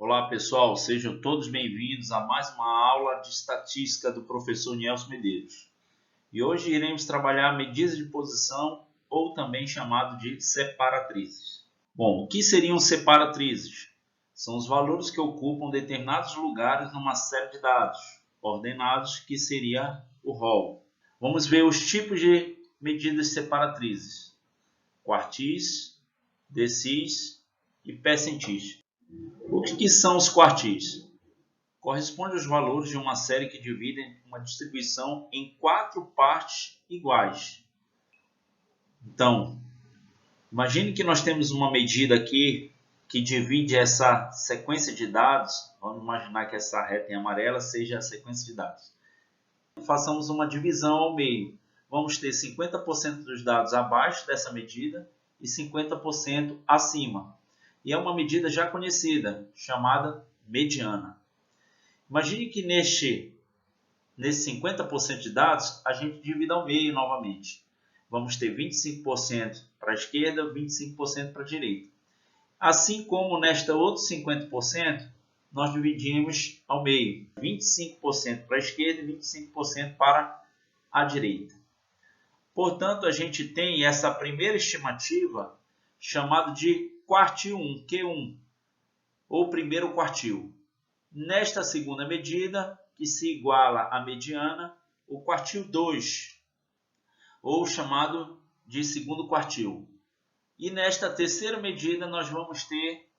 Olá pessoal, sejam todos bem-vindos a mais uma aula de estatística do professor Nielson Medeiros. E hoje iremos trabalhar medidas de posição ou também chamado de separatrizes. Bom, o que seriam separatrizes? São os valores que ocupam determinados lugares numa série de dados ordenados, que seria o rol. Vamos ver os tipos de medidas separatrizes: quartis, decis e percentis. O que são os quartis? Corresponde aos valores de uma série que dividem uma distribuição em 4 partes iguais. Então, imagine que nós temos uma medida aqui que divide essa sequência de dados. Vamos imaginar que essa reta em amarela seja a sequência de dados. Façamos uma divisão ao meio. Vamos ter 50% dos dados abaixo dessa medida e 50% acima. E é uma medida já conhecida, chamada mediana. Imagine que nesse 50% de dados, a gente divida ao meio novamente. Vamos ter 25% para a esquerda e 25% para a direita. Assim como nesta outro 50%, nós dividimos ao meio. 25% para a esquerda e 25% para a direita. Portanto, a gente tem essa primeira estimativa chamada de quartil 1, Q1, ou primeiro quartil. Nesta segunda medida, que se iguala à mediana, o quartil 2, ou chamado de segundo quartil. E nesta terceira medida, nós vamos ter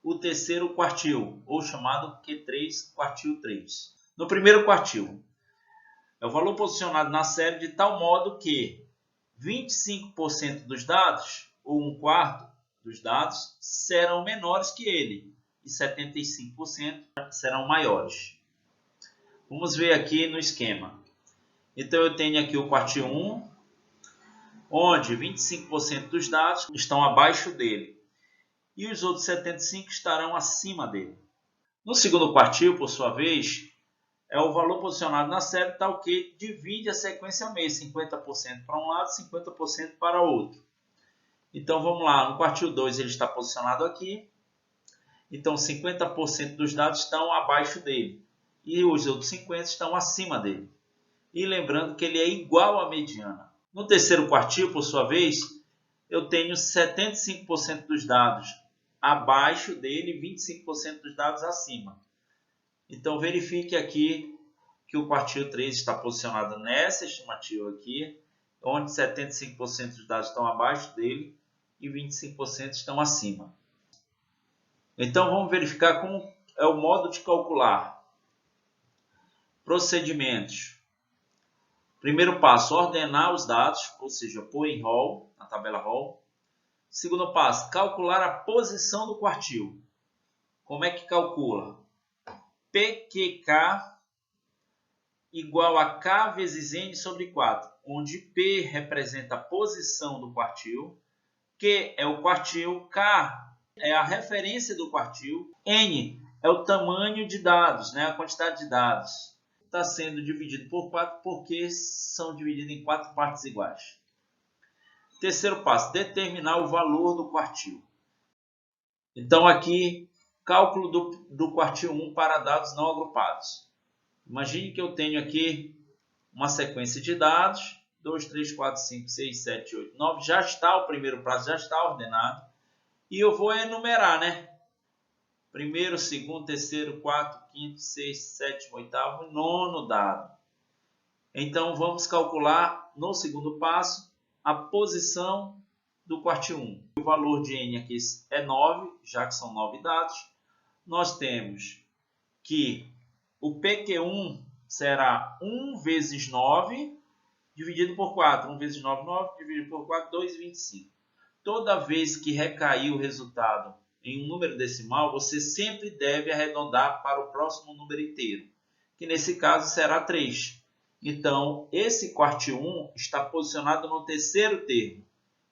o terceiro quartil, ou chamado Q3, quartil 3. No primeiro quartil, é o valor posicionado na série de tal modo que 25% dos dados, ou 1/4 dos dados, serão menores que ele, e 75% serão maiores. Vamos ver aqui no esquema. Então, eu tenho aqui o quartil 1, onde 25% dos dados estão abaixo dele, e os outros 75% estarão acima dele. No segundo quartil, por sua vez, é o valor posicionado na série tal que divide a sequência ao meio, 50% para um lado e 50% para o outro. Então, vamos lá, no quartil 2 ele está posicionado aqui, então 50% dos dados estão abaixo dele, e os outros 50% estão acima dele. E lembrando que ele é igual à mediana. No terceiro quartil, por sua vez, eu tenho 75% dos dados abaixo dele e 25% dos dados acima. Então, verifique aqui que o quartil 3 está posicionado nessa estimativa aqui, onde 75% dos dados estão abaixo dele e 25% estão acima. Então, vamos verificar como é o modo de calcular. Procedimentos. Primeiro passo, ordenar os dados, ou seja, pôr em rol, na tabela rol. Segundo passo, calcular a posição do quartil. Como é que calcula? PQK igual a K vezes N sobre 4, onde P representa a posição do quartil, Q é o quartil, K é a referência do quartil, N é o tamanho de dados, né, a quantidade de dados. Está sendo dividido por 4 porque são divididos em 4 partes iguais. Terceiro passo, determinar o valor do quartil. Então, aqui, cálculo do quartil 1 para dados não agrupados. Imagine que eu tenho aqui uma sequência de dados, 2, 3, 4, 5, 6, 7, 8, 9, já está o primeiro prazo, já está ordenado, e eu vou enumerar, né? Primeiro, segundo, terceiro, quarto, quinto, sexto, sétimo, oitavo, nono dado. Então, vamos calcular no segundo passo a posição do quartil 1. O valor de N aqui é 9, já que são 9 dados. Nós temos que o PQ1 será 1 vezes 9 dividido por 4. 1 vezes 9, 9, dividido por 4, 2,25. Toda vez que recair o resultado em um número decimal, você sempre deve arredondar para o próximo número inteiro, que nesse caso será 3. Então, esse quartil 1 está posicionado no terceiro termo.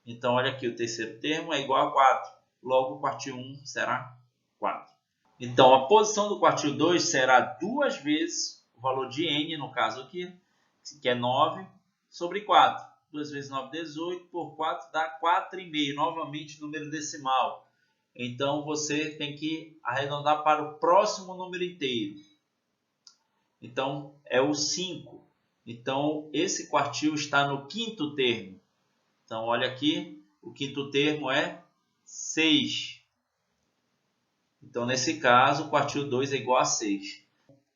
Então, olha aqui, o terceiro termo é igual a 4. Logo, o quartil 1 será 4. Então, a posição do quartil 2 será 2 vezes o valor de N, no caso aqui, que é 9, sobre 4. 2 vezes 9, 18, por 4 dá 4,5. Novamente, número decimal. Então, você tem que arredondar para o próximo número inteiro. Então, é o 5. Então, esse quartil está no quinto termo. Então, olha aqui, o quinto termo é 6. Então, nesse caso, o quartil 2 é igual a 6.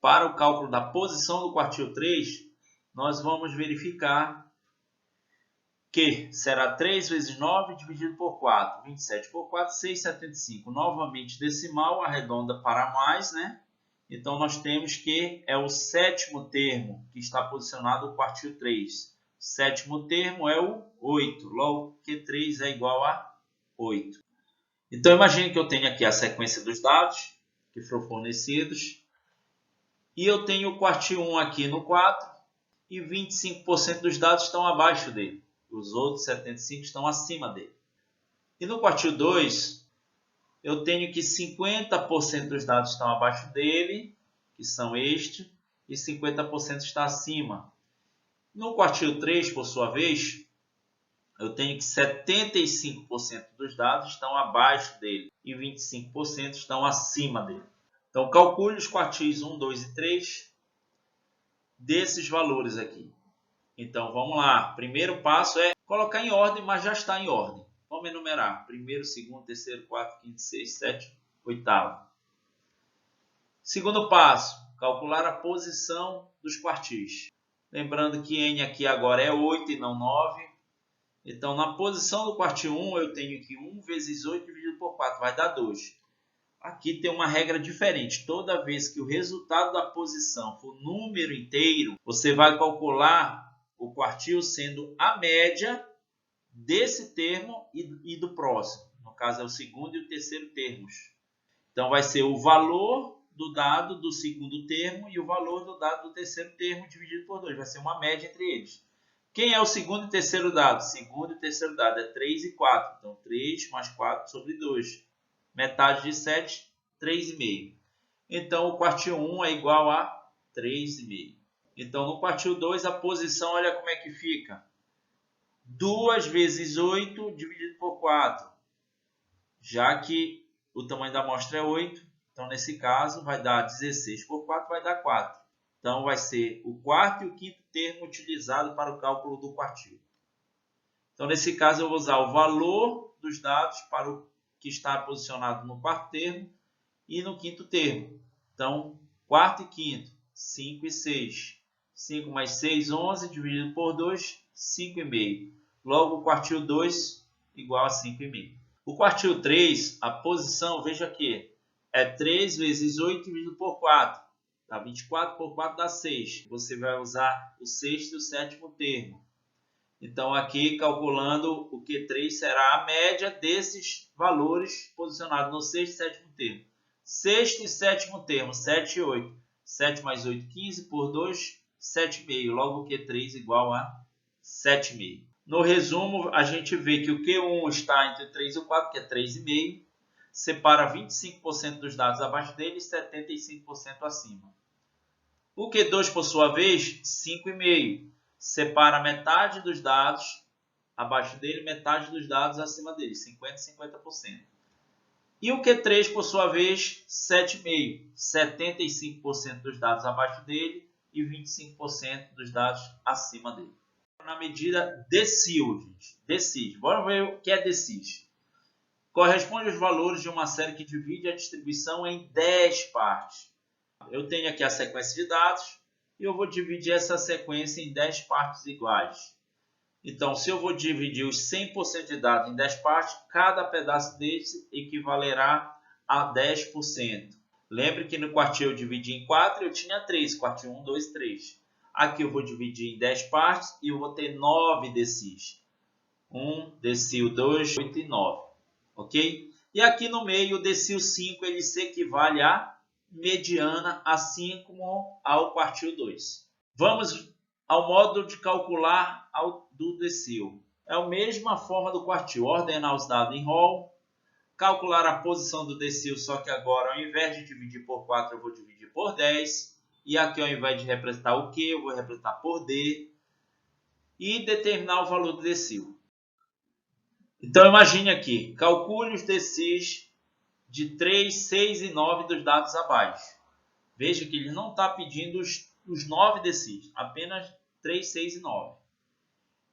Para o cálculo da posição do quartil 3, nós vamos verificar que será 3 vezes 9 dividido por 4. 27 por 4, 6,75. Novamente decimal, arredonda para mais, né? Então, nós temos que é o sétimo termo que está posicionado no quartil 3. O sétimo termo é o 8, logo que 3 é igual a 8. Então, imagine que eu tenho aqui a sequência dos dados que foram fornecidos. E eu tenho o quartil 1 aqui no 4 e 25% dos dados estão abaixo dele. Os outros 75% estão acima dele. E no quartil 2, eu tenho que 50% dos dados estão abaixo dele, que são este, e 50% está acima. No quartil 3, por sua vez, eu tenho que 75% dos dados estão abaixo dele e 25% estão acima dele. Então, calcule os quartis 1, 2 e 3 desses valores aqui. Então, vamos lá. Primeiro passo é colocar em ordem, mas já está em ordem. Vamos enumerar. Primeiro, segundo, terceiro, quarto, quinto, sexto, sétimo, oitavo. Segundo passo, calcular a posição dos quartis. Lembrando que N aqui agora é 8 e não 9. Então, na posição do quartil 1, eu tenho que 1 vezes 8 dividido por 4, vai dar 2. Aqui tem uma regra diferente. Toda vez que o resultado da posição for número inteiro, você vai calcular o quartil sendo a média desse termo e do próximo. No caso, é o segundo e o terceiro termos. Então, vai ser o valor do dado do segundo termo e o valor do dado do terceiro termo dividido por 2. Vai ser uma média entre eles. Quem é o segundo e terceiro dado? Segundo e terceiro dado é 3 e 4. Então, 3 mais 4 sobre 2. Metade de 7, 3,5. Então, o quartil 1 é igual a 3,5. Então, no quartil 2, a posição, olha como é que fica. 2 vezes 8 dividido por 4. Já que o tamanho da amostra é 8, então, nesse caso, vai dar 16 por 4, vai dar 4. Então, vai ser o quarto e o quinto termo utilizado para o cálculo do quartil. Então, nesse caso, eu vou usar o valor dos dados para o que está posicionado no quarto termo e no quinto termo. Então, quarto e quinto, 5 e 6. 5 mais 6, 11, dividido por 2, 5,5. Logo, o quartil 2 igual a 5,5. O quartil 3, a posição, veja aqui, é 3 vezes 8 dividido por 4. Tá? 24 por 4 dá 6. Você vai usar o sexto e o sétimo termo. Então, aqui, calculando o Q3, será a média desses valores posicionados no sexto e sétimo termo. Sexto e sétimo termo, 7 e 8. 7 mais 8, 15 por 2, 7,5. Logo, o Q3 igual a 7,5. No resumo, a gente vê que o Q1 está entre 3 e 4, que é 3,5. Separa 25% dos dados abaixo dele e 75% acima. O Q2, por sua vez, 5,5. Separa metade dos dados abaixo dele, metade dos dados acima dele, 50% e 50%. E o Q3, por sua vez, 7,5. 75% dos dados abaixo dele e 25% dos dados acima dele. Na medida decil, gente. Decis. Bora ver o que é decis. Corresponde aos valores de uma série que divide a distribuição em 10 partes. Eu tenho aqui a sequência de dados e eu vou dividir essa sequência em 10 partes iguais. Então, se eu vou dividir os 100% de dados em 10 partes, cada pedaço desse equivalerá a 10%. Lembre que no quartil eu dividi em 4 e eu tinha 3, quartil 1, 2, 3. Aqui eu vou dividir em 10 partes e eu vou ter 9 decis. 1, decil 2, 8 e 9. Ok? E aqui no meio o decil 5 ele se equivale a mediana, assim como ao quartil 2. Vamos ao modo de calcular do decil. É a mesma forma do quartil. Ordenar os dados em rol. Calcular a posição do decil, só que agora ao invés de dividir por 4, eu vou dividir por 10. E aqui ao invés de representar o Q, eu vou representar por D. E determinar o valor do decil. Então imagine aqui, calcule os decis de 3, 6 e 9 dos dados abaixo. Veja que ele não está pedindo os 9 decís, apenas 3, 6 e 9.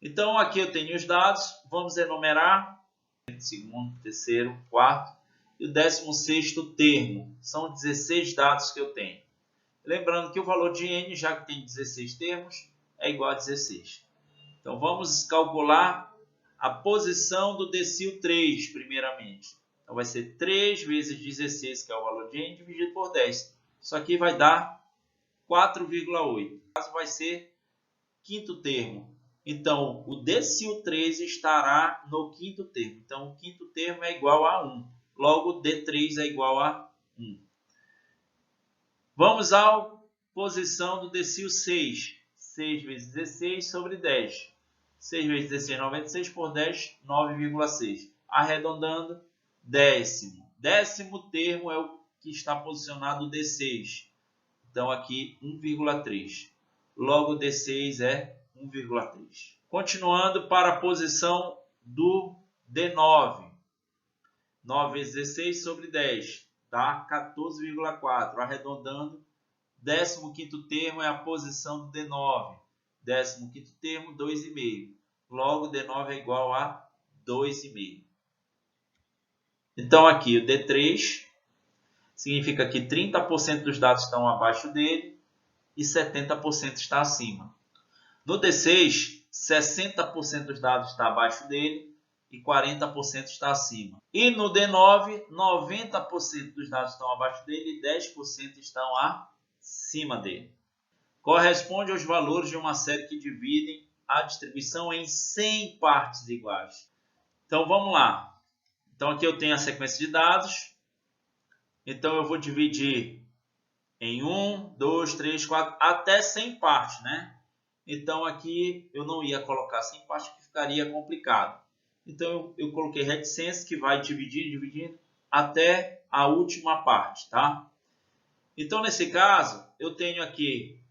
Então, aqui eu tenho os dados, vamos enumerar segundo, terceiro, quarto e o 16º termo. São 16 dados que eu tenho. Lembrando que o valor de n, já que tem 16 termos, é igual a 16. Então, vamos calcular a posição do decil 3, primeiramente. Então, vai ser 3 vezes 16, que é o valor de n, dividido por 10. Isso aqui vai dar 4,8. O caso vai ser quinto termo. Então, o decil 3 estará no quinto termo. Então, o quinto termo é igual a 1. Logo, D3 é igual a 1. Vamos à posição do decil 6. 6 vezes 16 sobre 10. 6 vezes 16, 96 por 10, 9,6. Arredondando, décimo. Décimo termo é o que está posicionado D6. Então, aqui 1,3. Logo, D6 é 1,3. Continuando para a posição do D9. 9 vezes 16 sobre 10. Dá 14,4. Arredondando, 15º termo é a posição do D9. 15º termo, 2,5. Logo, D9 é igual a 2,5. Então, aqui o D3 significa que 30% dos dados estão abaixo dele e 70% está acima. No D6, 60% dos dados está abaixo dele e 40% está acima. E no D9, 90% dos dados estão abaixo dele e 10% estão acima dele. Corresponde aos valores de uma série que dividem a distribuição em 100 partes iguais. Então, vamos lá. Então, aqui eu tenho a sequência de dados. Então, eu vou dividir em 1, 2, 3, 4, até 100 partes, né? Então, aqui eu não ia colocar 100 partes, que ficaria complicado. Então, eu coloquei reticência, que vai dividindo até a última parte, tá? Então, nesse caso, eu tenho aqui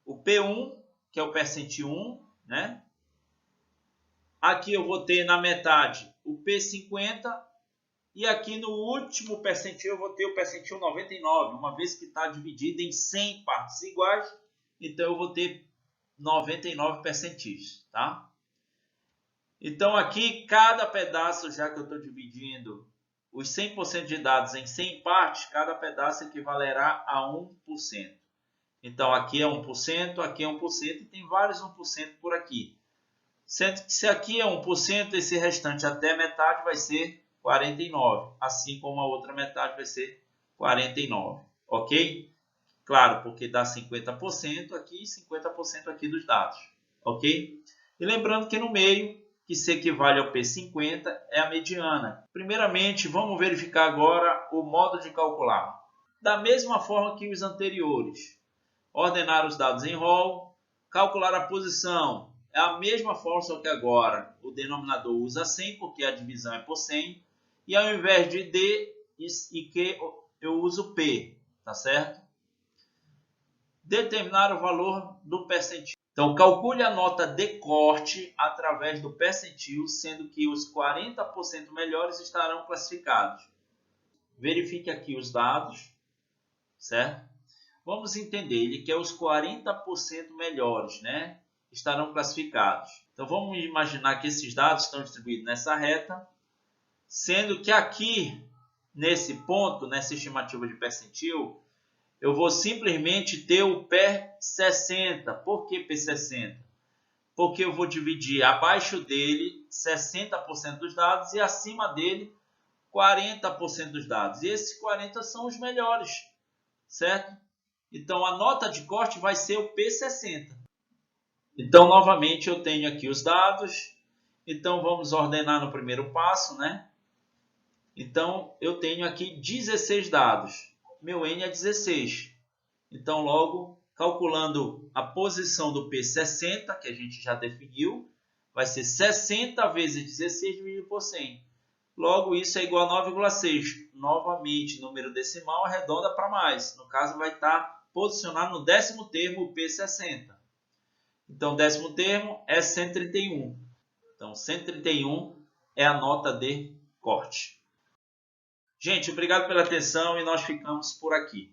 o P1, que é o percentil 1, né? Aqui eu vou ter na metade o P50 e aqui no último percentil eu vou ter o percentil 99, uma vez que está dividido em 100 partes iguais, então eu vou ter 99 percentis, tá? Então aqui cada pedaço, já que eu estou dividindo os 100% de dados em 100 partes, cada pedaço equivalerá a 1%. Então aqui é 1%, aqui é 1% e tem vários 1% por aqui. Sendo que se aqui é 1%, esse restante até metade vai ser 49%, assim como a outra metade vai ser 49%, ok? Claro, porque dá 50% aqui e 50% aqui dos dados, ok? E lembrando que no meio, que se equivale ao P50, é a mediana. Primeiramente, vamos verificar agora o modo de calcular. Da mesma forma que os anteriores, ordenar os dados em rol, calcular a posição. É a mesma forma, só que agora o denominador usa 100, porque a divisão é por 100. E ao invés de D e Q, eu uso P, tá certo? Determinar o valor do percentil. Então, calcule a nota de corte através do percentil, sendo que os 40% melhores estarão classificados. Verifique aqui os dados, certo? Vamos entender, ele quer os 40% melhores, né? Estarão classificados. Então, vamos imaginar que esses dados estão distribuídos nessa reta, sendo que aqui, nesse ponto, nessa estimativa de percentil, eu vou simplesmente ter o P60. Por que P60? Porque eu vou dividir abaixo dele 60% dos dados e acima dele 40% dos dados. E esses 40% são os melhores, certo? Então, a nota de corte vai ser o P60. Então, novamente, eu tenho aqui os dados. Então, vamos ordenar no primeiro passo, né? Então, eu tenho aqui 16 dados. Meu N é 16. Então, logo, calculando a posição do P60, que a gente já definiu, vai ser 60 vezes 16 dividido por 100. Logo, isso é igual a 9,6. Novamente, número decimal arredonda para mais. No caso, vai estar posicionado no décimo termo, o P60. Então, décimo termo é 131. Então, 131 é a nota de corte. Gente, obrigado pela atenção e nós ficamos por aqui.